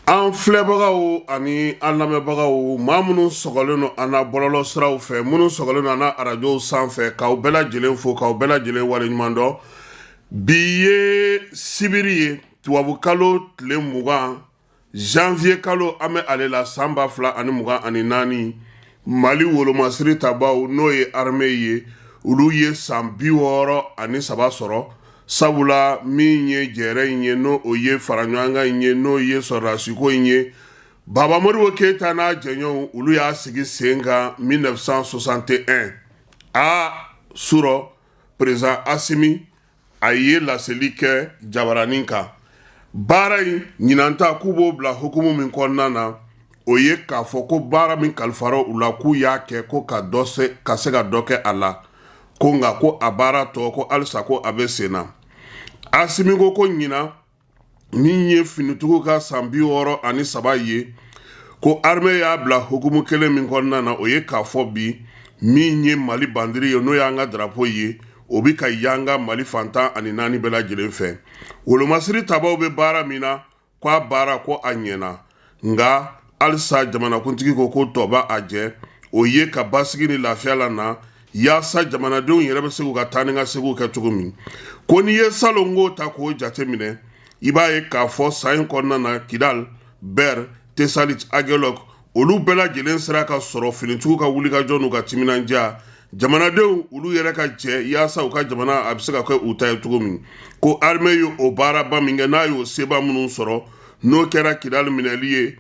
An filɛbagaw ani an lamɛnbagaw maa minnu sɔgɔlen don an na bɔlɔlɔ siraw fɛ minnu sɔgɔlen don an na arajow sanfɛ k'aw bɛɛ lajɛlen fo k'aw bɛɛ lajɛlen waleɲuman dɔn bi ye sibiri ye tubabukalo tile 20 janvier kalo an bɛ ale la san 2024 mali wolomasiri tabaw n'o ye armée ye olu ye san 63 sɔrɔ sabula min ye jɛrɛ in ye n'o o ye faraɲɔgɔnkan in ye n'o ye sɔrɔdasiko in ye Baba Modibo Keyita n'a jɛɲɔgɔnw olu y'a sigi sen kan 1961 a surɔ président Asimi a ye laseli kɛ jabaranin kan baara in ɲinanta k'u b'o bila hukumu min kɔnɔna na o ye k'a fɔ ko baara min kalifara u la k'u y'a kɛ ko ka se ka dɔ kɛ a la ko nka ko a baara tɔ ko halisa ko a bɛ sen na Asimi ko ɲina min ye finitigiw ka san 63 ye ko armée y'a bila hukumu kelen min kɔnɔna na o ye k'a fɔ bi min ye Mali bandiri ye n'o y'an ka drapeau ye o bi ka yanga Mali fantan ani 4 bɛɛ lajɛlen fɛ wolomasiri tabaw bɛ baara min na k'a baara ko a ɲɛna nka halisa jamanakuntigi ko tɔba a jɛ o ye ka basigi ni lafiya la na yaasa jamanadenw yɛrɛ bɛ se k'u ka taa ni ka segiw kɛ cogo min ko n'i ye salongo ta k'o jate minɛ i b'a ye k'a fɔ san in kɔnɔna na Kidal, Ber, Tesalit, Agelok olu bɛɛ lajɛlen sera ka sɔrɔ finitigiw ka wulikajɔ n'u ka timinandiya jamanadenw olu yɛrɛ ka jɛ yaasa u ka jamana a bɛ se ka kɛ u ta ye cogo min ko armée ye o baaraba min kɛ n'a y'o seba minnu sɔrɔ n'o kɛra Kidal minɛli ye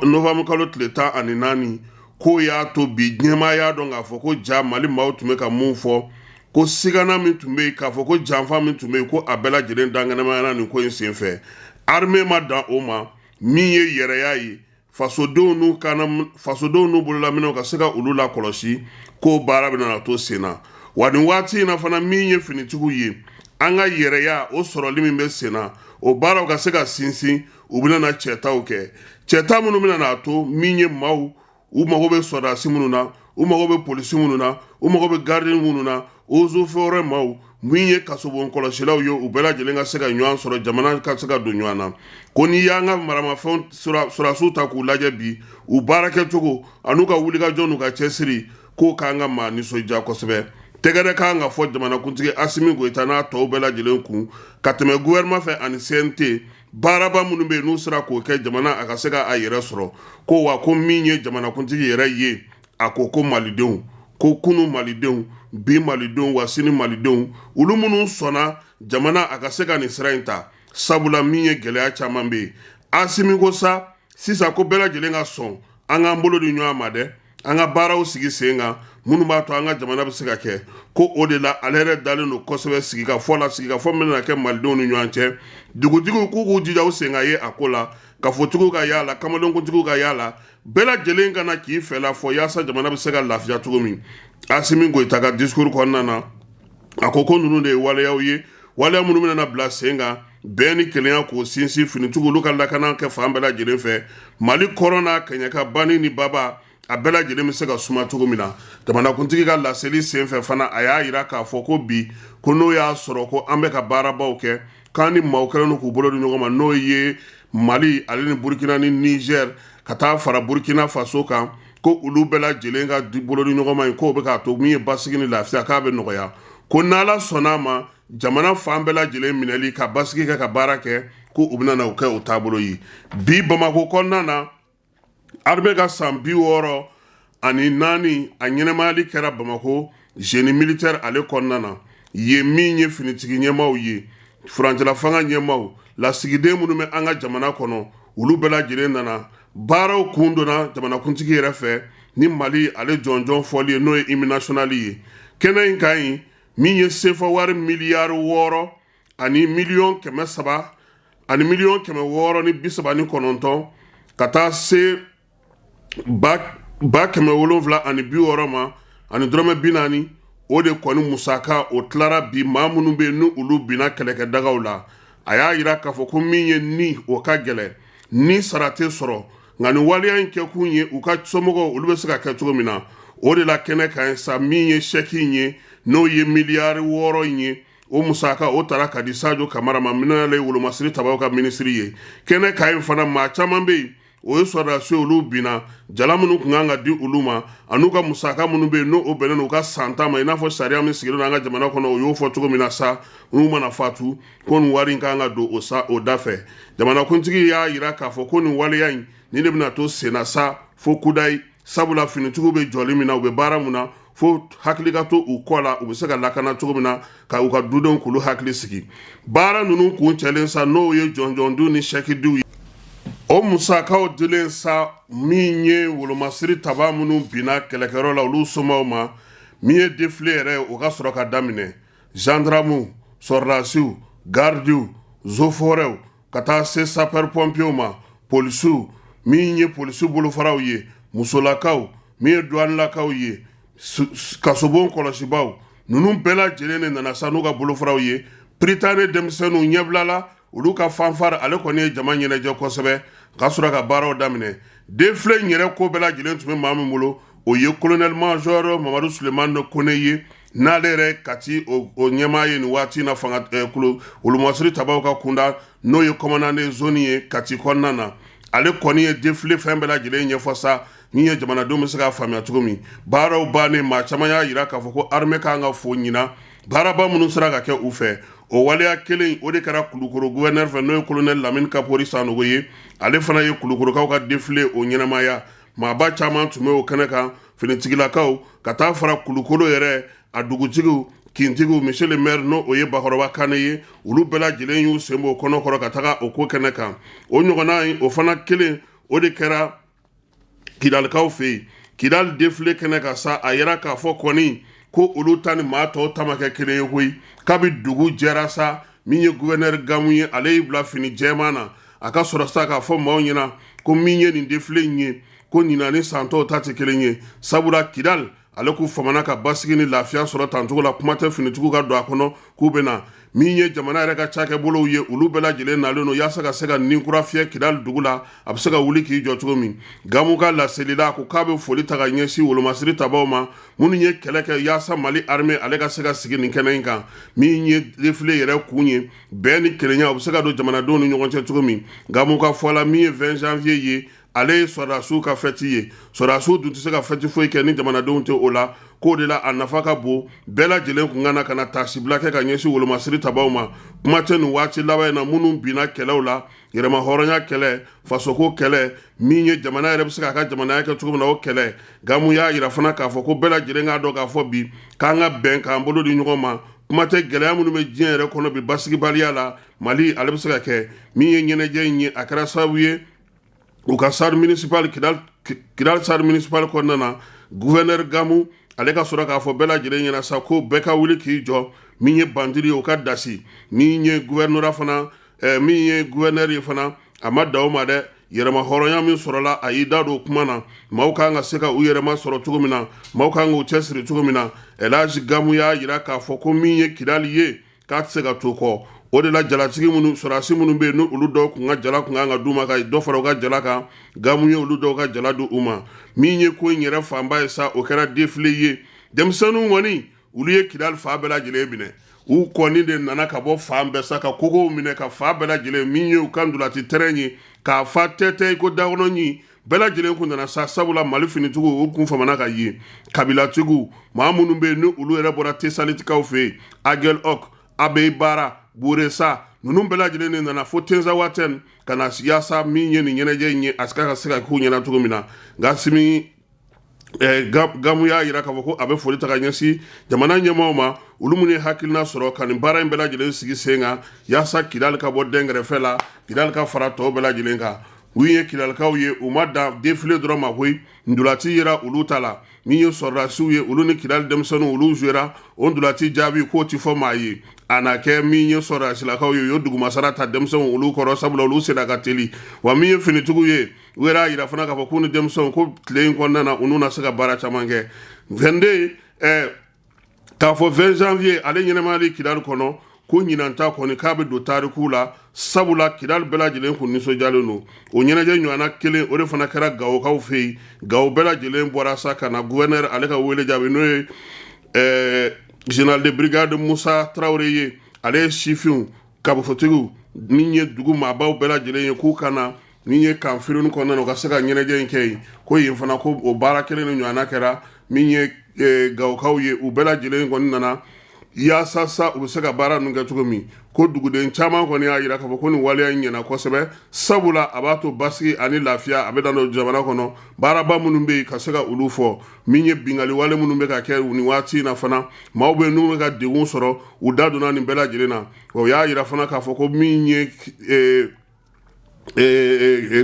novembre kalo tile 14 ko y'a to bi ɲɛmaa y'a dɔn k'a fɔ ko ja Mali maaw tun bɛ ka mun fɔ ko sigana min tun bɛ yen k'a fɔ ko janfa min tun bɛ yen ko a bɛɛ lajɛlen danganamaya nin ko in senfɛ armée ma dan o ma min ye yɛrɛya ye fasodenw n'u bololaminɛw ka se ka olu la kɔlɔsi ko baara bɛ na to sen na wa nin waati in na fana min ye finitigiw ye an ka yɛrɛya o sɔrɔli min bɛ sen na o baaraw ka se ka sinsin u bɛna na cɛtaw kɛ cɛta minnu bɛna na to min ye maaw u mago bɛ sɔrɔdasi minnu na u mago bɛ polisi minnu na u mago bɛ gardien minnu na eaux et forêts maaw min ye kasobon kɔlɔsilaw ye u bɛɛ lajɛlen ka se ka ɲɔgɔn sɔrɔ jamana ka se ka don ɲɔgɔn na ko n'i y'an ka maramafɛnw sɔrɔdasiw ta k'u lajɛ bi u baara kɛcogo an'u ka wulikajɔ n'u ka cɛsiri k'o k'an ka maa nisɔndiya kosɛbɛ tɛgɛrɛ kan ka fɔ jamanakuntigi Asimi Goyita n'a tɔw bɛɛ lajɛlen kun ka tɛmɛ gouvernement fɛ ani CNT baaraba minnu bɛ yen n'u sera k'o kɛ jamana a ka se ka a yɛrɛ sɔrɔ ko wa ko min ye jamanakuntigi yɛrɛ ye a ko malidenw ko kunu malidenw bi malidenw wa sini malidenw olu minnu sɔnna jamana a ka se ka nin sira in ta sabula min ye gɛlɛya caman bɛ yen Asimi ko sa sisan ko bɛɛ lajɛlen ka sɔn an k'an bolo di ɲɔgɔn ma dɛ an ka baaraw sigi sen kan minnu b'a to an ka jamana bɛ se ka kɛ ko o de la ale yɛrɛ dalen don kosɛbɛ sigikafɔ min bɛna kɛ malidenw ni ɲɔgɔn cɛ dugutigiw k'u jija u sen ka ye a ko la kafotigiw ka y'a la kamalenkuntigiw ka y'a la bɛɛ lajɛlen kana k'i fɛla fɔ yaasa jamana bɛ se ka lafiya cogo min Asimi Goyita ka discours kɔnɔna na a ko ninnu de ye waleyaw ye waleya minnu bɛna bila sen kan bɛɛ ni kelenya k'o sinsin finitigiw olu ka lakana kɛ fan bɛɛ lajɛlen fɛ Mali kɔrɔ n'a kaɲaka bani ni baba a bɛɛ lajɛlen bɛ se ka suma cogo min na jamanakuntigi ka laseli senfɛ fana a y'a jira k'a fɔ ko bi ko n'o y'a sɔrɔ ko an bɛ ka baarabaw kɛ k'an ni maaw kɛlen don k'u bolo di ɲɔgɔn ma n'o ye Mali ale ni Burkina ni Niger ka taa fara Burkina Faso kan ko olu bɛɛ lajɛlen ka bolo di ɲɔgɔn ma in k'o bɛ k'a to min ye basigi ni lafiya k'a bɛ nɔgɔya ko n'Ala sɔnn'a ma jamana fan bɛɛ lajɛlen minɛli ka basigi kɛ ka baara kɛ ko u bɛna na o kɛ o taabolo ye bi Bamako kɔnɔna na armée ka san 64 a ɲɛnɛmayali kɛra Bamako génie militaire ale kɔnɔna na ye min ye finitigi ɲɛmaaw ye furancɛla fanga ɲɛmaaw lasigiden minnu bɛ an ka jamana kɔnɔ olu bɛɛ lajɛlen nana baaraw kun donna jamanakuntigi yɛrɛ fɛ ni Mali ale jɔnjɔn fɔli ye n'o ye hymne national ye kɛnɛ in kan ɲi min ye CFA wari miliyari 6 ani miliyɔn 300 ani miliyɔn 639 ka taa se ba 770 ma ani dɔrɔmɛ 40 o de kɔni musaka o tilara bi maa minnu bɛ yen ni olu binna kɛlɛkɛdagaw la a y'a jira k'a fɔ ko min ye ni o ka gɛlɛ ni sara tɛ sɔrɔ nka nin waleya in kɛ kun ye u ka somɔgɔw olu bɛ se ka kɛ cogo min na o de la kɛnɛ kan sa min ye chèque in ye n'o ye miliyari 6 in ye o musaka o tara ka di Sadio Camara ma min ale wolomasiri tabaw ka ministiri ye kɛnɛ ka in fana maa caman bɛ yen o ye sɔrɔdasi olu binna jala minnu kun kan ka di olu ma an'u ka musaka minnu bɛ yen n'o bɛnnen n'u ka san ta ma i n'a fɔ sariya min sigilen an ka jamana kɔnɔ o y'o fɔ cogo min na sa n'u mana fatu ko nin wari in kan ka don o da fɛ jamanakuntigi y'a yira k'a fɔ ko nin waleya in ni de bɛna to senna sa fo kudayi sabula finitigiw bɛ jɔli min na u bɛ baara mun na fo hakili ka to u kɔ la u bɛ se ka lakana cogo min na ka u ka dudenw k'olu hakili sigi baara ninnu kun cɛlen sa n'o ye jɔnjɔndu ni sɛkidiw ye o musakaw dilen sa min ye wolomasiri taba minnu binna kɛlɛkɛyɔrɔ la olu somaw ma min ye défilé yɛrɛ o ka sɔrɔ ka daminɛ gendarmew sɔrɔdasiw gardiw zoforɛw ka taa se sapeur pompiers ma polisiw min ye polisiw bolofaraw ye musolakaw min ye douanelakaw ye kasobon kɔlɔsibaw ninnu bɛɛ lajɛlen de nana sa n'u ka bolofaraw ye Prytanée denmisɛnninw ɲɛbilala olu ka fanfare ale kɔni ye jama ɲɛnajɛ kosɛbɛ ka sɔrɔ ka baaraw daminɛ défilé in yɛrɛ ko bɛɛ lajɛlen tun bɛ maa min bolo o ye colonel major Mamadu Sulemani Kone ye n'ale yɛrɛ kati o ɲɛmaa ye nin waati na fanga wolomasiri tabaw ka kunda n'o ye commandant zone ye kati kɔnɔna na ale kɔni ye défilé fɛn bɛɛ lajɛlen ɲɛfɔ sa min ye jamanadenw bɛ se k'a faamuya cogo min baaraw bannen maa caman y'a yira k'a fɔ ko armée kan ka fo ɲina baaraba minnu sera ka kɛ u fɛ o waleya kelen o de kɛra Kulukoro gouverneur fɛ n'o ye colonel Lamine Kapori Sanogo ye ale fana ye Kulukorokaw ka défilé o ɲɛnamaya maaba caman tun bɛ o kɛnɛ kan finitigilakaw ka taa fara Kulukoro yɛrɛ a dugutigiw kintigiw monsieur le maire n'o o ye Bakɔrɔba Kane ye olu bɛɛ lajɛlen y'u sen bɔ o kɔnɔkɔrɔ ka taga o ko kɛnɛ kan o ɲɔgɔnna in o fana kelen o de kɛra Kidalikaw fɛ yen Kidal défilé kɛnɛ kan sa a yɛrɛ k'a fɔ kɔni ko olu ta ni maa tɔw ta ma kɛ kelen ye koyi kabi dugu jɛra sa min ye gouverneur Gamu ye ale y'i bila fini jɛman na a ka sɔrɔ sa k'a fɔ maaw ɲɛna ko min ye nin défilé in ye ko ɲina ni san tɔw ta tɛ kelen ye sabula Kidal ale k'u famana ka basigi ni lafiya sɔrɔ tancogo la kuma tɛ finitigiw ka don a kɔnɔ k'u bɛ na min ye jamana yɛrɛ ka cakɛbolow ye olu bɛɛ lajɛlen nalen don yaasa ka se ka nin kura fiyɛ Kidal dugu la a bɛ se ka wuli k'i jɔ cogo min Gamu ka laselila ko k'a bɛ foli ta ka ɲɛsin wolomasiri tabaw ma minnu ye kɛlɛ kɛ yaasa Mali armée ale ka se ka sigi nin kɛnɛ in kan min ye défilé yɛrɛ kun ye bɛɛ ni kelenya u bɛ se ka don jamanadenw ni ɲɔgɔn cɛ cogo min Gamu ka fɔ la min ye 20 janvier ye ale ye sɔrɔdasiw ka fɛti ye sɔrɔdasiw dun tɛ se ka fɛti foyi kɛ ni jamanadenw tɛ o la k'o de la a nafa ka bon bɛɛ lajɛlen kun ka na ka na tasibila kɛ ka ɲɛsin wolomasiri tabaw ma kuma tɛ nin waati laban in na minnu binna kɛlɛw la yɛrɛma hɔrɔnya kɛlɛ fasoko kɛlɛ min ye jamana yɛrɛ bɛ se k'a ka jamanaya kɛ cogo min na o kɛlɛ Gamu y'a yira fana k'a fɔ ko bɛɛ lajɛlen k'a dɔn k'a fɔ bi k'an ka bɛn k'an bolo di ɲɔgɔn ma kuma tɛ gɛlɛya minnu bɛ diɲɛ yɛrɛ kɔnɔ bi basigibaliya la Mali ale bɛ se ka kɛ min ye ɲɛnajɛ in ye a kɛra sababu ye u ka sare municipal Kidal sare municipal kɔnɔna na gouverneur Gamu ale ka sɔrɔ k'a fɔ bɛɛ lajɛlen ɲɛna sa ko bɛɛ ka wuli k'i jɔ min ye bandiri ye o ka dasi min ye gouverneur fana min ye gouverneur ye fana a ma da o ma dɛ yɛrɛma hɔrɔnya min sɔrɔla a y'i da don o kuma na maaw kan ka se ka u yɛrɛma sɔrɔ cogo min na maaw kan k'u cɛsiri cogo min na Elhaji Gamu y'a yira k'a fɔ ko min ye Kidal ye k'a tɛ se ka to kɔ o de la jalatigi minnu sɔrɔdasi minnu bɛ yen ni olu dɔw kun ka jala kun kan ka d'u ma ka dɔ fara u ka jala kan Gamu ye olu dɔw ka jala di u ma min ye ko in yɛrɛ fanba ye sa o kɛra défilé ye denmisɛnninw kɔni olu ye Kidal fa bɛɛ lajɛlen minɛ u kɔni de nana ka bɔ fan bɛɛ sa ka kogow minɛ ka fa bɛɛ lajɛlen min ye u ka ndolati terrain ye k'a fa tɛtɛ ko dakɔnɔɲi bɛɛ lajɛlen kun nana sa sabula Mali finitigiw u kun famana ka ye kabilatigiw maa minnu bɛ yen ni olu yɛrɛ bɔra Tesaltikaw fɛ yen Agel Ok Abeyi Bara Buresa ninnu bɛɛ lajɛlen de nana fo Tenza Waten ka na yaasa min ye nin ɲɛnajɛ in ye a ka se ka k'u ɲɛna cogo min na nka simi Gamu y'a yira k'a fɔ ko a bɛ foli ta ka ɲɛsin jamana ɲɛmaaw ma olu minnu ye hakilina sɔrɔ ka nin baara in bɛɛ lajɛlen sigi sen kan yaasa Kidal ka bɔ dɛnkɛrɛfɛ la Kidal ka fara tɔw bɛɛ lajɛlen kan u ye Kidalikaw ye u ma dan défilé dɔrɔn ma koyi ndolati yera olu ta la min ye sɔrɔdasiw ye olu ni Kidal denmisɛnninw olu jouera o ndolati jaabi k'o ti fɔ maa ye a na kɛ min ye sɔrɔdasilakaw ye u ye dugumasara ta denmisɛnw olu kɔrɔ sabula olu sera ka teli wa min ye finitigiw ye u yɛrɛ y'a yira fana k'a fɔ k'u ni denmisɛnw ko tile in kɔnɔna na u n'u na se ka baara caman kɛ 22 k'a fɔ 20 janvier ale ɲɛnɛmayali Kidal kɔnɔ ko ɲinan ta kɔni k'a bɛ don tarikuw la sabula Kidal bɛɛ lajɛlen kun nisɔndiyalen don o ɲɛnajɛ ɲɔgɔnna kelen o de fana kɛra Gawokaw fɛ yen Gawo bɛɛ lajɛlen bɔra sa ka na gouverneur ale ka wele jaabi n'o ye général de brigade Musa Traoré ye ale sifinw kabufotigiw min ye dugu maabaw bɛɛ lajɛlen ye k'u kana min ye kanfiriw kɔnɔna na u ka se ka ɲɛnajɛ in kɛ yen ko yen fana ko o baara kelen ni ɲɔgɔnna kɛra min ye gawukaw ye u bɛɛ lajɛlen kɔni nana yaasa sa u bɛ se ka baara ninnu kɛ cogo min ko duguden caman kɔni y'a jira k'a fɔ ko nin waleya in ɲɛna kosɛbɛ sabula a b'a to basigi ani lafiya a bɛ dan don jamana kɔnɔ baaraba minnu bɛ yen ka se ka olu fɔ min ye bingali wale minnu bɛ ka kɛ nin waati in na fana maaw bɛ n'u bɛ ka degun sɔrɔ u da donna nin bɛɛ lajɛlen na o y'a jira fana k'a fɔ ko min ye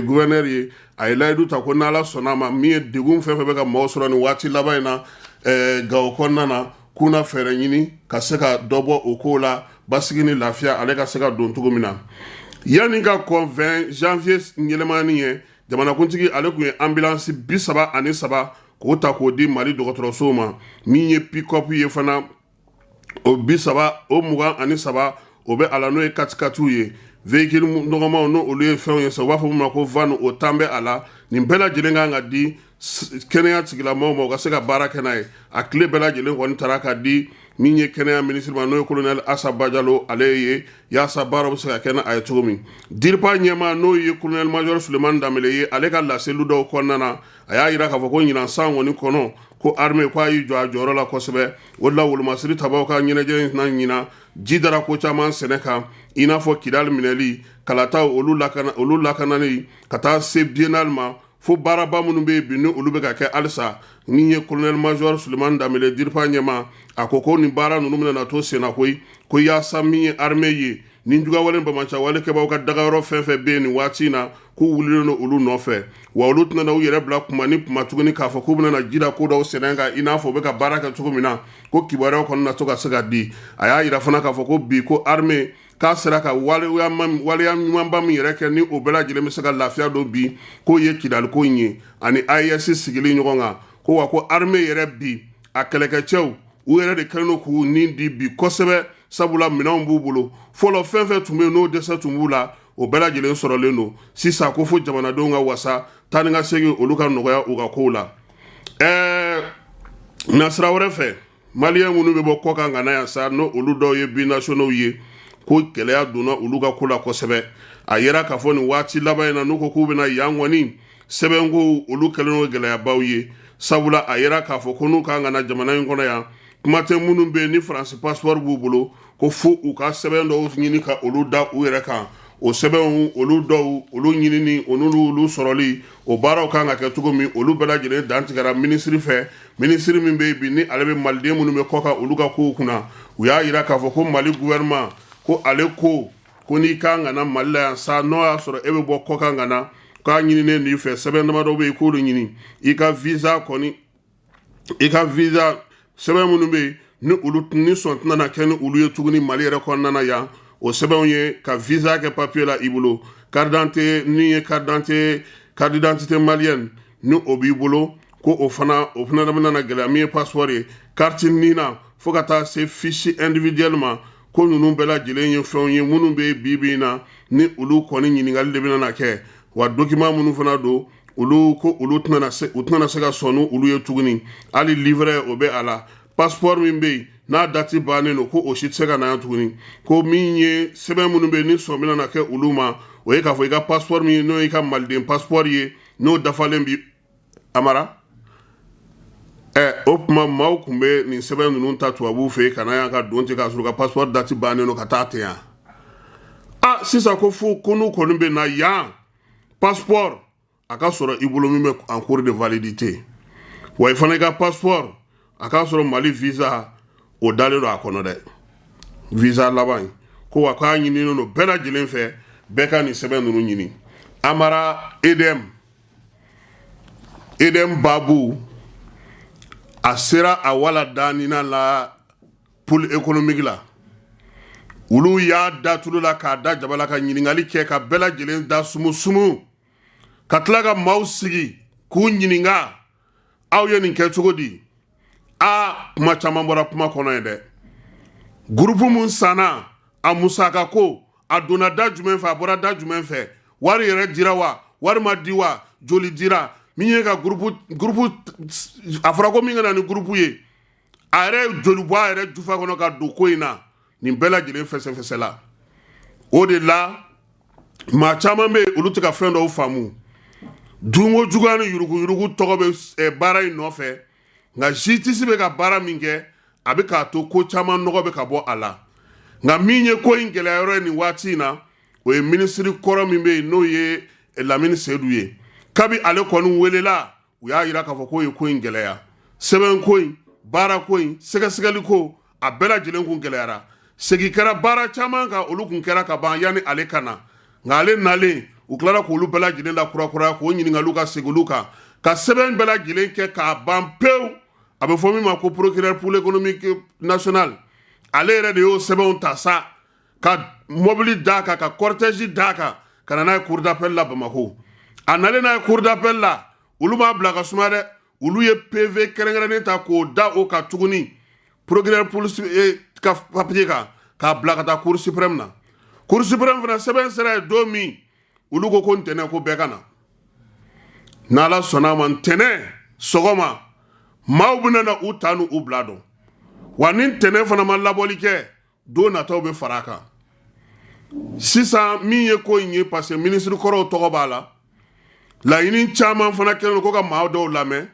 gouverneur ye a ye layidu ta ko n'ala sɔnna a ma min ye degun fɛn fɛn bɛ ka maaw sɔrɔ nin waati laban in na Gawo kɔnɔna na k'u na fɛɛrɛ ɲini ka se ka dɔ bɔ o ko la basigi ni lafiya ale ka se ka don cogo min na yanni ka kɔn 20 janvier yɛlɛmani ye jamanakuntigi ale tun ye ambulance 33 k'o ta k'o di Mali dɔgɔtɔrɔsow ma min ye pick-up ye fana o 23 o bɛ a la n'o ye 4x4 ye véhicule nɔgɔmaw n'o olu ye fɛnw ye sa u b'a fɔ min ma ko van o tan bɛ a la nin bɛɛ lajɛlen kan ka di kɛnɛya tigilamɔgɔw ma u ka se ka baara kɛ n'a ye a tile bɛɛ lajɛlen kɔni taara ka di min ye kɛnɛya minisiri ma n'o ye colonel Asaba Jalo ale ye yaasa baara bɛ se ka kɛ n'a ye cogo min DIRPA ɲɛmaa n'o ye colonel major Sulemani Danbele ye ale ka laseliw dɔw kɔnɔna na a y'a jira k'a fɔ ko ɲinan san kɔni kɔnɔ ko armée ko a y'i jɔ a jɔyɔrɔ la kosɛbɛ o de la wolomasiri tabaw ka ɲɛnajɛ in na ɲinan ji dara ko caman sɛnɛ kan i n'a fɔ Kidali minɛli kalataw olu lakanani ka taa se biennale ma fo baaraba minnu bɛ yen bi ni olu bɛ ka kɛ halisa min ye colonel major Sulemani Danbele DIRPA ɲɛmaa a ko nin baara ninnu bɛna na to senna koyi ko yaasa min ye armée ye nin jugawale bamaca walekɛbaw ka dagayɔrɔ fɛn fɛn bɛ yen nin waati in na k'u wulilen don olu nɔfɛ wa olu tɛna u yɛrɛ bila kuma ni kuma tuguni k'a fɔ k'u bɛna na jira ko dɔw sɛnɛ kan i n'a fɔ u bɛ ka baara kɛ cogo min na ko kibaruyaw kɔni na to ka se ka di a y'a jira fana k'a fɔ ko bi ko armée k'a sera ka waleya ɲumanba min yɛrɛ kɛ ni o bɛɛ lajɛlen bɛ se ka lafiya don bi k'o ye Kidali ko in ye ani AES sigili ɲɔgɔn kan ko wa ko armée yɛrɛ bi a kɛlɛkɛcɛw u yɛrɛ de kɛlen don k'u nin di bi kosɛbɛ sabula minɛnw b'u bolo fɔlɔ fɛn fɛn tun bɛ yen n'o dɛsɛ tun b'u la o bɛɛ lajɛlen sɔrɔlen don sisan ko fo jamanadenw ka wasa taa ni ka segin olu ka nɔgɔya u ka kow la nasira wɛrɛ fɛ maliyɛn minnu bɛ bɔ kɔkan ka na yan sa n'o olu dɔw ye binationaux ye ko gɛlɛya donna olu ka ko la kosɛbɛ a yera k'a fɔ nin waati laban in na n'u ko k'u bɛna yan kɔni sɛbɛnko olu kɛlen don gɛlɛyabaw ye sabula a yera k'a fɔ ko n'u kan ka na jamana in kɔnɔ yan kuma tɛ minnu bɛ yen ni faransi passeport b'u bolo ko fo u ka sɛbɛn dɔw ɲini ka olu da u yɛrɛ kan o sɛbɛnw olu dɔw olu ɲinini olu sɔrɔli o baaraw kan ka kɛ cogo min olu bɛɛ lajɛlen dantigɛra minisiri fɛ minisiri min bɛ yen bi ni ale bɛ maliden minnu bɛ kɔ kan olu ka kow kunna u y'a jira k'a fɔ ko Mali gouvernement ko ale ko n'i kan ka na Mali la yan sa n'o y'a sɔrɔ e bɛ bɔ kɔkan ka na k'a ɲininen n'i fɛ sɛbɛn damadɔ bɛ yen k'olu ɲini i ka visa sɛbɛn minnu bɛ yen ni sɔn tɛna na kɛ ni olu ye tuguni Mali yɛrɛ kɔnɔna na yan o sɛbɛnw ye ka visa kɛ papier la i bolo carte d'identité ni ye carte d'identité malienne ni o b'i bolo ko o fana bɛna na gɛlɛya min ye passeport ye carte nina fo ka taa se fiche individuelle ma ko ninnu bɛɛ lajɛlen ye fɛnw ye minnu bɛ bi na ni olu kɔni ɲininkali de bɛna na kɛ wa document minnu fana don olu tɛna se ka sɔn ni olu ye tuguni hali livret o bɛ a la passeport min bɛ yen n'a dati bannen don ko o si tɛ se ka na yan tuguni ko min ye sɛbɛn minnu bɛ yen ni sɔn bɛna na kɛ olu ma o ye k'a fɔ i ka passeport min n'o ye i ka maliden passeport ye n'o dafalen bi Amara o tuma maaw tun bɛ nin sɛbɛn ninnu ta tubabuw fɛ ka na yan ka don ten k'a sɔrɔ ka passeport dati bannen don ka taa ten yan sisan ko n'u kɔni bɛ na yan passeport a ka sɔrɔ i bolo min bɛ en cours de validité wa i fana i ka passeport a k'a sɔrɔ Mali visa o dalen don a kɔnɔ dɛ visa laban in ko wa k'a ɲininen don bɛɛ lajɛlen fɛ bɛɛ ka nin sɛbɛn ninnu ɲini Amara EDM babu a sera a wala danina la pôle économique la olu y'a da tulu la k'a da jaba la ka ɲininkali kɛ ka bɛɛ lajɛlen da sumusumu ka tila ka maaw sigi k'u ɲininka aw ye nin kɛ cogo di kuma caman bɔra kuma kɔnɔ ye dɛ groupe mun sanna a musaka ko a donna da jumɛn fɛ a bɔra da jumɛn fɛ wari yɛrɛ dira wa wari ma di wa joli dira min ye ka groupe a fɔra ko min ka na ni groupe ye a yɛrɛ joli bɔ a yɛrɛ jufa kɔnɔ ka don ko in na nin bɛɛ lajɛlen fɛsɛfɛsɛla o de la maa caman bɛ olu tɛ ka fɛn dɔw faamu dunko juguya ni yuruguyurugu tɔgɔ bɛ baara in nɔfɛ nka justice bɛ ka baara min kɛ a bɛ k'a to ko caman nɔgɔ bɛ ka bɔ a la nka min ye ko in gɛlɛyayɔrɔ ye nin waati in na o ye minisiri kɔrɔ min bɛ yen n'o ye Lamini Seydou ye kabi ale kɔni welela u y'a jira k'a fɔ k'o ye ko in gɛlɛya sɛbɛn ko in baara ko in sɛgɛsɛgɛli ko a bɛɛ lajɛlen kun gɛlɛyara segin kɛra baara caman kan olu kun kɛra ka ban yanni ale ka na nka ale nalen u tilara k'olu bɛɛ lajɛlen la kurakuraya k'o ɲininkaliw ka segin olu kan ka sɛbɛn bɛɛ lajɛlen kɛ k'a ban pewu a bɛ fɔ min ma ko procureur pour l'économie nationale ale yɛrɛ de y'o sɛbɛnw ta sa ka mobili d'a kan ka cortège d'a kan ka na n'a ye cour d'appel la Bamako a nalen n'a ye cour d'appel la olu b'a bila ka suma dɛ olu ye PV kɛrɛnkɛrɛnnen ta k'o da o kan tuguni procureur ka papier kan k'a bila ka taa cour suprême na cour suprême fana sɛbɛn sera ye don min olu ko ntɛnɛn ko bɛɛ ka na n'Ala sɔnna a ma ntɛnɛn sɔgɔma maaw bɛna na u ta n'u bila dɔn wa ni ntɛnɛn fana ma labɔli kɛ don nataw bɛ fara a kan sisan min ye ko in ye parce que ministre kɔrɔw tɔgɔ b'a la laɲini caman fana kɛlen don ko ka maa dɔw lamɛn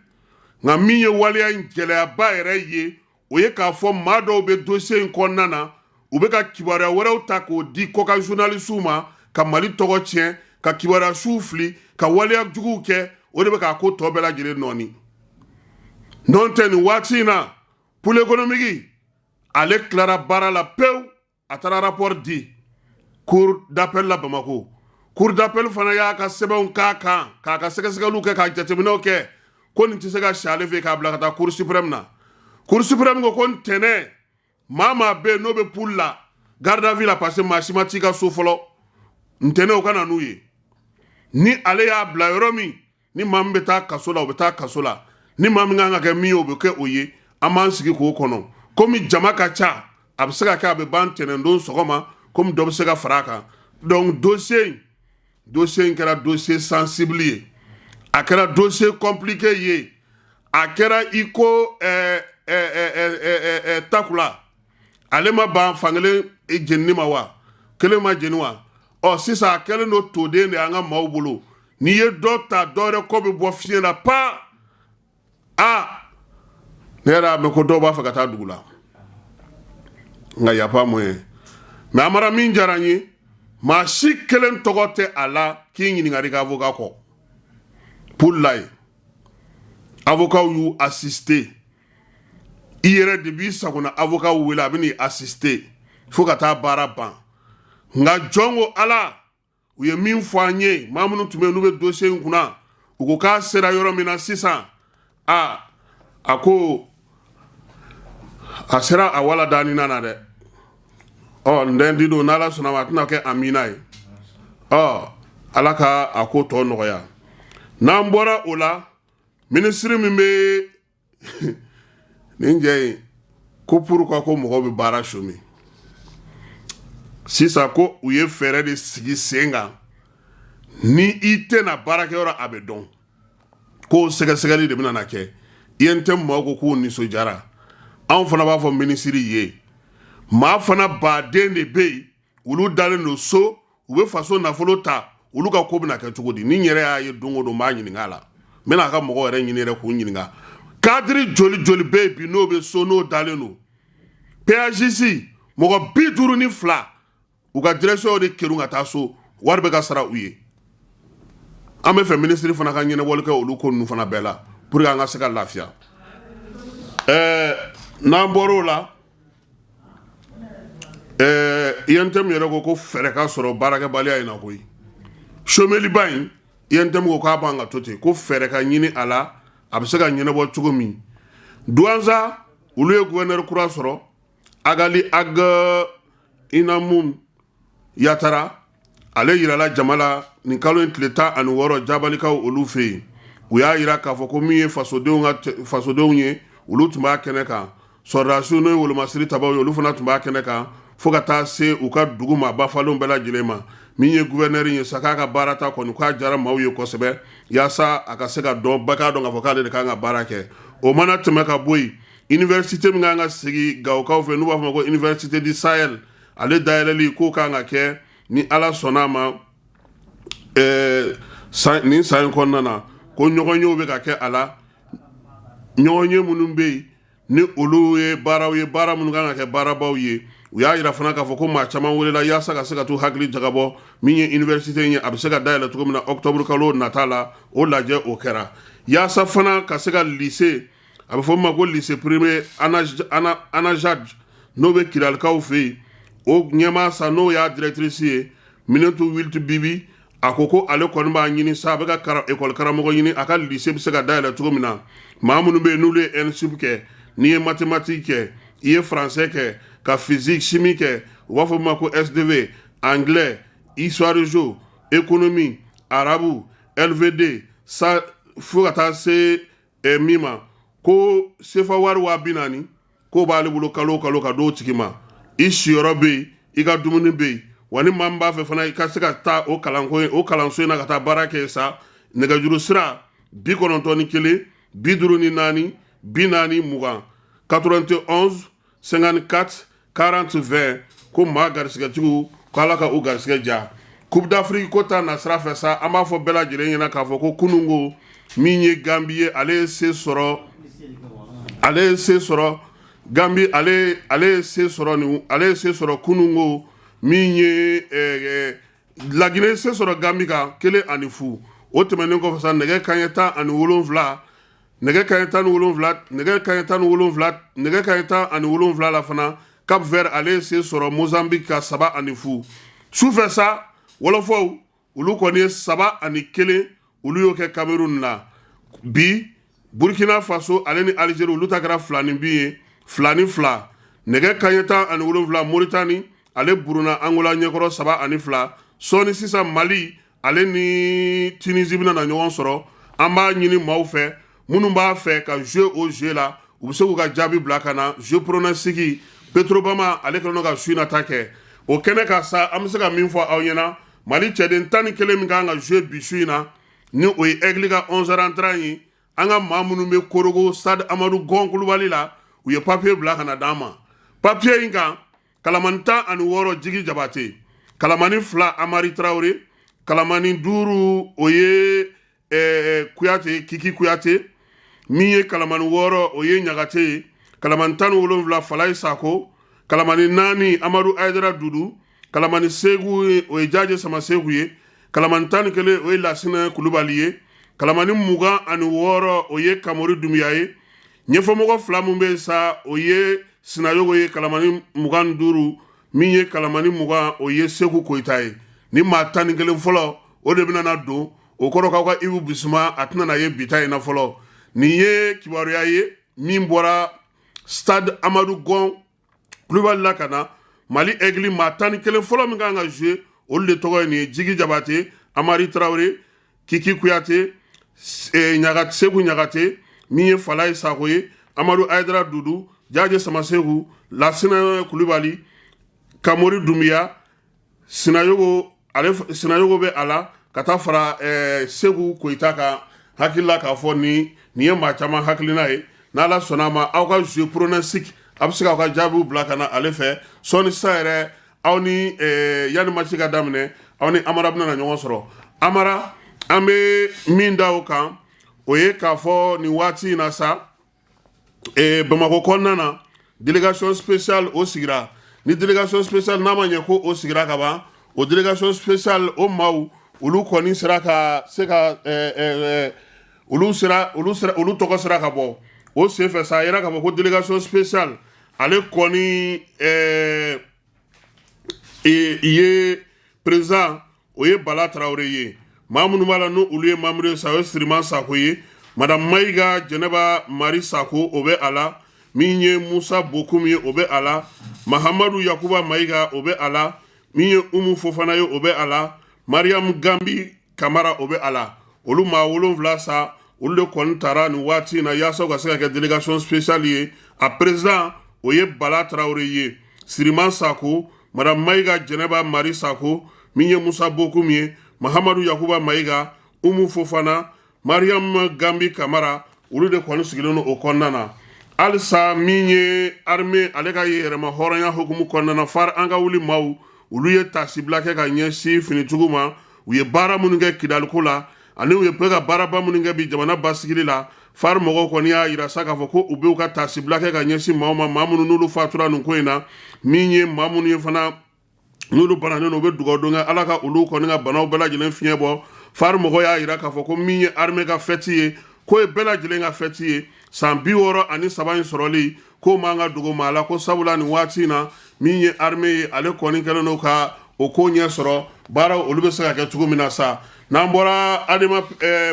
nka min ye waleya in gɛlɛyaba yɛrɛ ye o ye k'a fɔ maa dɔw bɛ dossier in kɔnɔna na u bɛ ka kibaruya wɛrɛw ta k'o di kɔkan journalistw ma ka Mali tɔgɔ tiɲɛ ka kibaruya suw fili ka waleya juguw kɛ o de bɛ k'a ko tɔ bɛɛ lajɛlen nɔɔni n'o tɛ nin waati in na pour l'économique ale tilara baara la pewu a taara rapport di cour d'appel la Bamako cour d'appel fana y'a ka sɛbɛnw k'a kan k'a ka sɛgɛsɛgɛliw kɛ k'a jateminɛw kɛ ko nin tɛ se ka si ale fɛ k'a bila ka taa cour suprême na cour suprême ko ntɛnɛn maa bɛ yen n'o bɛ poule la garde à vue la parce que maa si ma t'i ka so fɔlɔ ntɛnɛn o ka na n'u ye ni ale y'a bila yɔrɔ min ni maa min bɛ taa kaso la o bɛ taa kaso la ni maa min kan ka kɛ min ye o bɛ kɛ o ye an b'an sigi k'o kɔnɔ komi jama ka ca a bɛ se ka kɛ a bɛ ban ntɛnɛndon sɔgɔma komi dɔ bɛ se ka fara a kan donc dossier in kɛra dossier sensible ye a kɛra dossier compliqué ye a kɛra i ko takula ale ma ban fankelen jenini ma wa kelen ma jeni wa ɔ sisan a kɛlen don toden de an ka maaw bolo n'i ye dɔ ta dɔ yɛrɛ kɔ bɛ bɔ fiɲɛ na pa ne yɛrɛ y'a mɛn ko dɔw b'a fɛ ka taa dugu la nka yafa mun ye mɛ a mara min diyara n ye maa si kelen tɔgɔ tɛ a la k'i ɲininkali kɛ avocat kɔ pour la ye avocat y'u assister i yɛrɛ de b'i sagona avocat wele a bɛ n'i assister fo ka taa baara ban nka jɔn ko Ala u ye min fɔ an ye maa minnu tun bɛ yen n'u bɛ dossier in kunna u ko k'a sera yɔrɔ min na sisan a ko a sera a wala daani na dɛ ntɛn di don n'Ala sɔnna ma a tɛna kɛ amina ye Ala ka a ko tɔ nɔgɔya n'an bɔra o la ministre min bɛ nin jɛ in ko pourquoi ko mɔgɔw bɛ baara chômer sisan ko u ye fɛɛrɛ de sigi sen kan ni i tɛna baarakɛyɔrɔ a bɛ dɔn k'o sɛgɛsɛgɛli de bɛna na kɛ i ye n tɛ maaw ko k'u nisɔndiyara anw fana b'a fɔ minisiri ye maa fana baden de bɛ yen olu dalen don so u bɛ faso nafolo ta olu ka ko bɛna kɛ cogo di ni n yɛrɛ y'a ye don o don n b'a ɲininka a la n bɛna a ka mɔgɔw yɛrɛ ɲini yɛrɛ k'u ɲininka kadiri joli joli bɛ yen bi n'o bɛ so n'o dalen don PAJC mɔgɔ 52 u ka direction de kɛru ka taa so wari bɛ ka sara u ye an bɛ fɛ minisiri fana ka ɲɛnabɔli kɛ olu ko ninnu fana bɛɛ la pour que an ka se ka lafiya n'an bɔr'o la INTM yɛrɛ ko fɛɛrɛ ka sɔrɔ baarakɛbaliya in na koyi chômeliba in INTM ko k'a b'an ka to ten ko fɛɛrɛ ka ɲini a la a bɛ se ka ɲɛnabɔ cogo min Douentza olu ye gouverneur kura sɔrɔ Agali Ag Inamun Yatara ale yirala jama la nin kalo in tile 16 jabalikaw olu fɛ yen u y'a yira k'a fɔ ko min ye fasodenw ye olu tun b'a kɛnɛ kan sɔrɔdasiw n'o ye wolomasiri tabaw ye olu fana tun b'a kɛnɛ kan fo ka taa se u ka dugu ma bafalenw bɛɛ lajɛlen ma min ye gouverneur ye sa k'a ka baara ta kɔni k'a jara maaw ye kosɛbɛ yaasa a ka se ka dɔn bɛɛ k'a dɔn k'a fɔ k'ale de kan ka baara kɛ o mana tɛmɛ ka bɔ yen université min kan ka sigi Gawokaw fɛ n'u b'a fɔ ma ko université du Sahel ale dayɛlɛli k'o kan ka kɛ ni ala sɔnna ma nin san kɔnɔna na ko ɲɔgɔnyew bɛ ka kɛ a la ɲɔgɔnye minnu bɛ yen ni olu ye baaraw ye baara minnu kan ka kɛ baarabaw ye u y'a yira fana k'a fɔ ko maa caman welela yaasa ka se ka t'u hakili jagabɔ min ye université in ye a bɛ se ka dayɛlɛ cogo min na octobre kalo nata la o lajɛ o kɛra yaasa fana ka se ka lycée a bɛ fɔ ma ko lycée primaire ANAJAD n'o bɛ Kiralikaw fɛ yen o ɲɛmaa sa n'o y'a directrice ye Minɛntu Wilti Bibi a ko ale kɔni b'a ɲini sa a bɛ ka école karamɔgɔ ɲini a ka lycée bɛ se ka dayɛlɛ cogo min na maa minnu bɛ yen n'olu ye NSUP kɛ n'i ye mathématique kɛ i ye français kɛ ka physique chimie kɛ u b'a fɔ ma ko SDV anglais histoire géo économie arabu LVD sa fo ka taa se min ma ko sefa wari 40,000 k'o b'ale bolo kalo o kalo ka d'o tigi ma i siyɔrɔ bɛ yen i ka dumuni bɛ yen wa ni maa min b'a fɛ fana i ka se ka taa o kalanso in na ka taa baara kɛ sa nɛgɛjuru sira 91 54 40 91 54 40 20 ko maa garisigɛtigiw ko ala ka u garisigɛ ja Coupe d'Afrique ko ta na sira fɛ sa an b'a fɔ bɛɛ lajɛlen ɲɛna k'a fɔ ko kunungo min ye Gambie ye ale ye se sɔrɔ Gambie ale ye se sɔrɔ kunungo min ye Laginɛ se sɔrɔ Gambie kan 1-0 o tɛmɛnen kɔfɛ sa nɛgɛ kanɲɛ 17 la fana Cap Vert ale se sɔrɔ Mozambique ka 3-0 sufɛ sa wɔlɔfɔw olu kɔni ye 3-1 olu y'o kɛ Cameroun la bi Burkina Faso ale ni Algérie olu ta kɛra 2-2 ye 2-2 nɛgɛ kanɲɛ 17 Mauritanie ale buruna Angola ɲɛkɔrɔ 3-2 sɔɔni sisan Mali ale ni Tunisie bɛna na ɲɔgɔn sɔrɔ an b'a ɲini maaw fɛ minnu b'a fɛ ka jouer o jeu la u bɛ se k'u ka jaabi bila ka na jeu pronostic Petrobama ale kɛlen don ka su in nata kɛ o kɛnɛ ka sa an bɛ se ka min fɔ aw ɲɛna Mali cɛden 11 min kan ka jouer bi su in na ni o ye Aigle ka 11 entrant ye an ka maa minnu bɛ Korogo Stade Amadou Gon Kulubali la u ye papier bila ka na d'an ma papier in kan kalamani 16 Jigi Jabate kalamani 2 Amari Traoré kalamani 5 o ye Kuyate Kiki Kuyate min ye kalamani 6 o ye Ɲagate ye kalamani 17 Falaye Sako kalamani 4 Amadou Aydara Dudu kalamani 9 o ye Jaje Sama Seku ye kalamani 11 o ye Lasina Kulubali ye kalamani 26 o ye Kamori Dumiya ye ɲɛfɔmɔgɔ 2 min bɛ sa o ye Sinayogo ye kalamani 25 min ye kalamani 20 o ye Seku Koyita ye ni maa 11 fɔlɔ o de bɛna na don o kɔrɔ k'aw ka Ibu Bisuma a tɛna na ye bita in na fɔlɔ nin ye kibaruya ye min bɔra Stade Amadou Gon Kulubali la ka na Mali Aigle maa 11 fɔlɔ min kan ka jouer olu de tɔgɔ ye nin ye Jigi Jabate Amari Traoré Kiki Kuyate Seku Ɲagate min ye Falaye Sako ye Amadou Aydara Dudu Jaje Sama Seku Lasina Kulubali Kamori Dumiya Sinayogo bɛ a la ka taa fara Seku Koyita ka hakilila k'a fɔ nin ye maa caman hakilina ye n'Ala sɔnna a ma aw ka jeu pronostic a bɛ se k'aw ka jaabiw bila ka na ale fɛ sɔɔni sisan yɛrɛ aw ni yanni match ka daminɛ aw ni Amara bɛna na ɲɔgɔn sɔrɔ Amara an bɛ min da o kan o ye k'a fɔ nin waati in na sa Bamakɔ kɔnɔna na délégation spéciale o sigira ni délégation spéciale n'a ma ɲɛ ko o sigira ka ban o délégation spéciale o maaw olu kɔni sera ka se ka olu tɔgɔ sera ka bɔ o senfɛ sa a yɛrɛ k'a fɔ ko délégation spéciale ale kɔni ye président o ye Bala Traoré ye maa minnu b'a la n'olu ye membre ye sa o ye Siriman Sako ye Madame Maïga Jɛnɛba Mari Sako o bɛ a la min ye Musa Bokum ye o bɛ a la Mahamadu Yakuba Maïga o bɛ a la min ye Umu Fofana ye o bɛ a la Mariam Gambi Kamara o bɛ a la olu maa 7 sa olu de kɔni taara nin waati in na yaasa u ka se ka kɛ délégation spéciale ye a président o ye Bala Traoré ye Siriman Sako Madame Maïga Jɛnɛba Mari Sako min ye Musa Bokum ye Mahamadu Yakuba Maïga Umu Fofana Mariam Gambi Kamara olu de kɔni sigilen o kɔnɔna na alisa min ye armée ale ka yɛrɛma hɔrɔnya hukumu kɔnɔna far an ka wuli maaw olu ye tasibila kɛ ka ɲɛsin finitugu ma u ye baara minnu kɛ kidaliko la ani u ye bɛ ka baaraba minnu kɛ bi jamana basigili la far mɔgɔw kɔni y'a yira sa k'a fɔ ko u b'u ka tasibila kɛ ka ɲɛsin maaw ma maa minnu n'olu fatura nin ko in na min ye maa minnu ye fana n'olu bananen u bɛ dugawu don kɛ ala ka olu kɔni ka banaw bɛɛ lajɛlen fiɲɛ bɔ far mɔgɔw y'a yira k'a fɔ ko min ye armée ka fɛti ye k'o ye bɛɛ lajɛlen ka fɛti ye san 63 in sɔrɔli k'o man ka dogo maa la ko sabula nin waati in na min ye armée ye ale kɔni kɛlen n'o ka o ko ɲɛ sɔrɔ baaraw olu bɛ se ka kɛ cogo min na sa n'an bɔra adema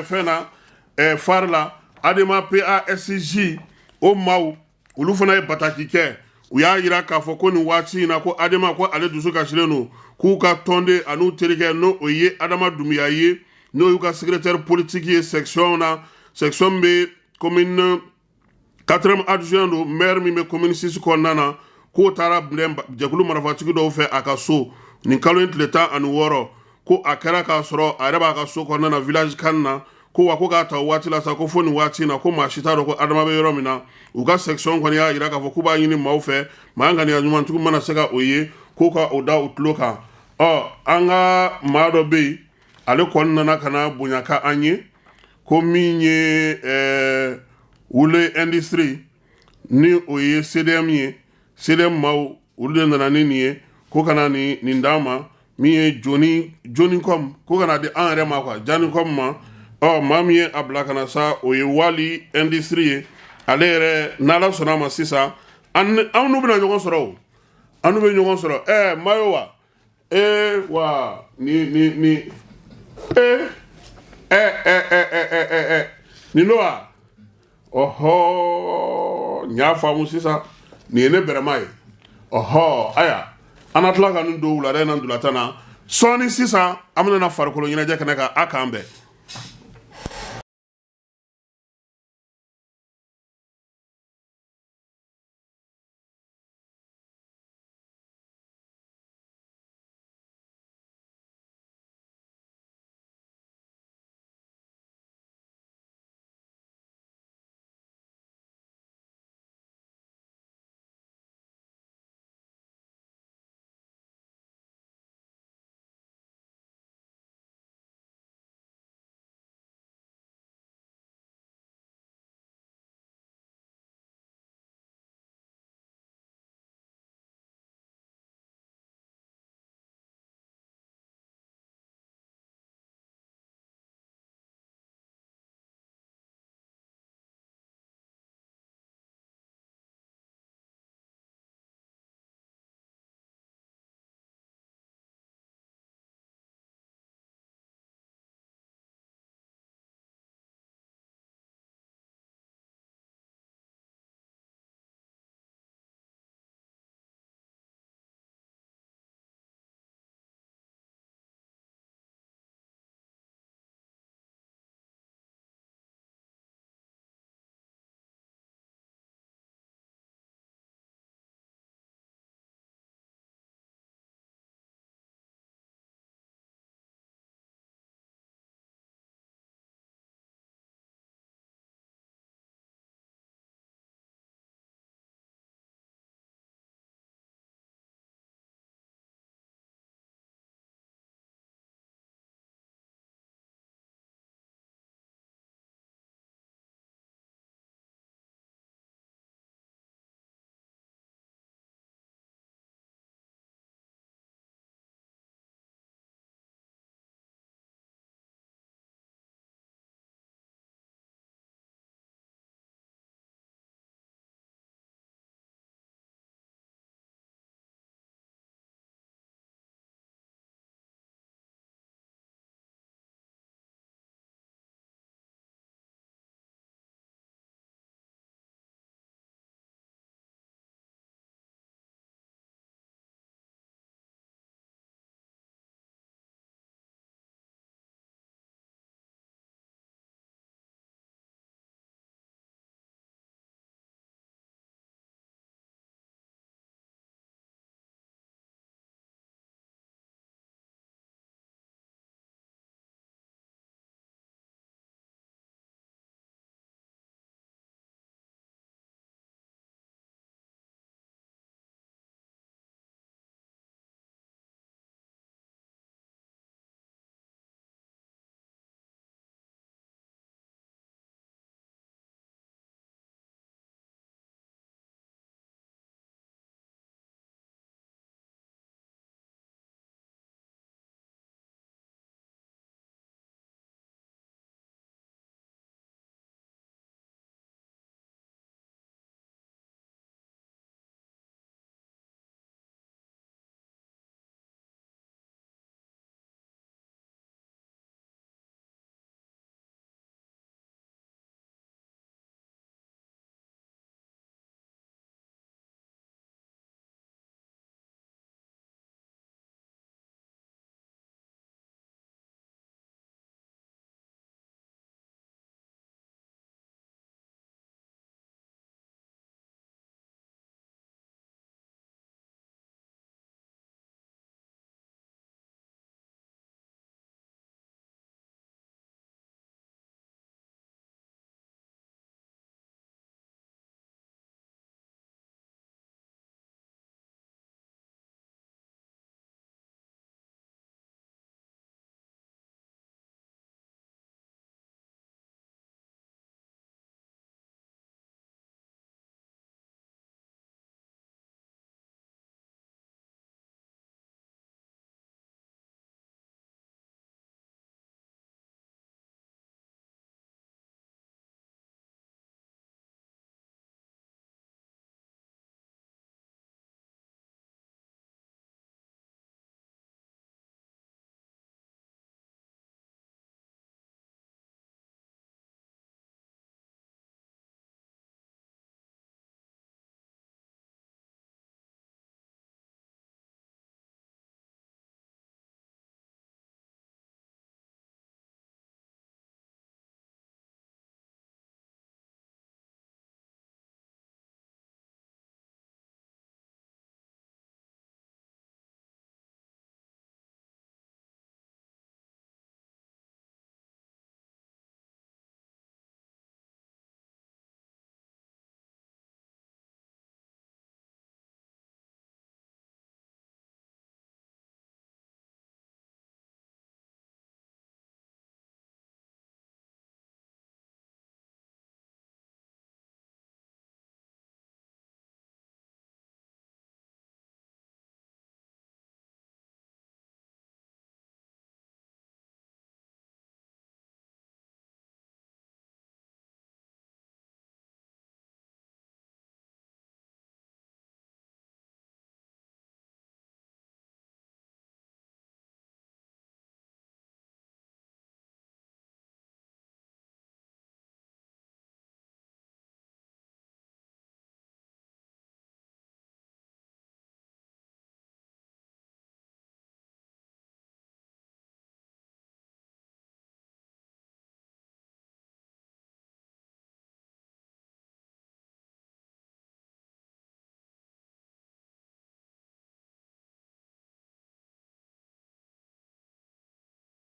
fɛn na far la adema PASJ o maaw olu fana ye bataki kɛ u y'a yira k'a fɔ ko nin waati in na ko adema ko ale dusu kasilen don k'u ka tɔnden an'u terikɛ n'o o ye adama dumbuya ye n'o y'u ka secrétaire politique ye section na section bɛ commune 4e adjoint don maire min bɛ commune 6 kɔnɔna na k'o taara minɛ jɛkulu marifatigi dɔw fɛ a ka so nin kalo in tile 16 ko a kɛra k'a sɔrɔ a yɛrɛ b'a ka so kɔnɔna na village kan na ko wa ko k'a ta waati la sa ko fo nin waati in na ko maa si t'a dɔn ko adama bɛ yɔrɔ min na u ka section kɔni y'a yira k'a fɔ k'u b'a ɲini maaw fɛ maa ŋaniya ɲumantigiw mana se ka o ye k'o ka o da u tulo kan an ka maa dɔ bɛ yen ale kɔni nana ka na bonya ka an ye ko min ye wule industrie ni o ye CDM ye CDM maaw olu de nana ni nin ye ko kana nin d'an ma min ye Jonicom ko kana di an yɛrɛ ma quoi Jonicom ma maa min ye a bila kana sa o ye wali industrie ye ale yɛrɛ n'ala sɔnna a ma sisan an n'u bɛna ɲɔgɔn sɔrɔ o an n'u bɛ ɲɔgɔn sɔrɔ mayo wa wa ni nin do wa n y'a faamu sisan nin ye ne bɛrɛma ye aya an na tila ka nin don wulada in na ndolantan na sɔɔni sisan an bɛna farikolo ɲɛnajɛ kɛnɛ kan a k'an bɛn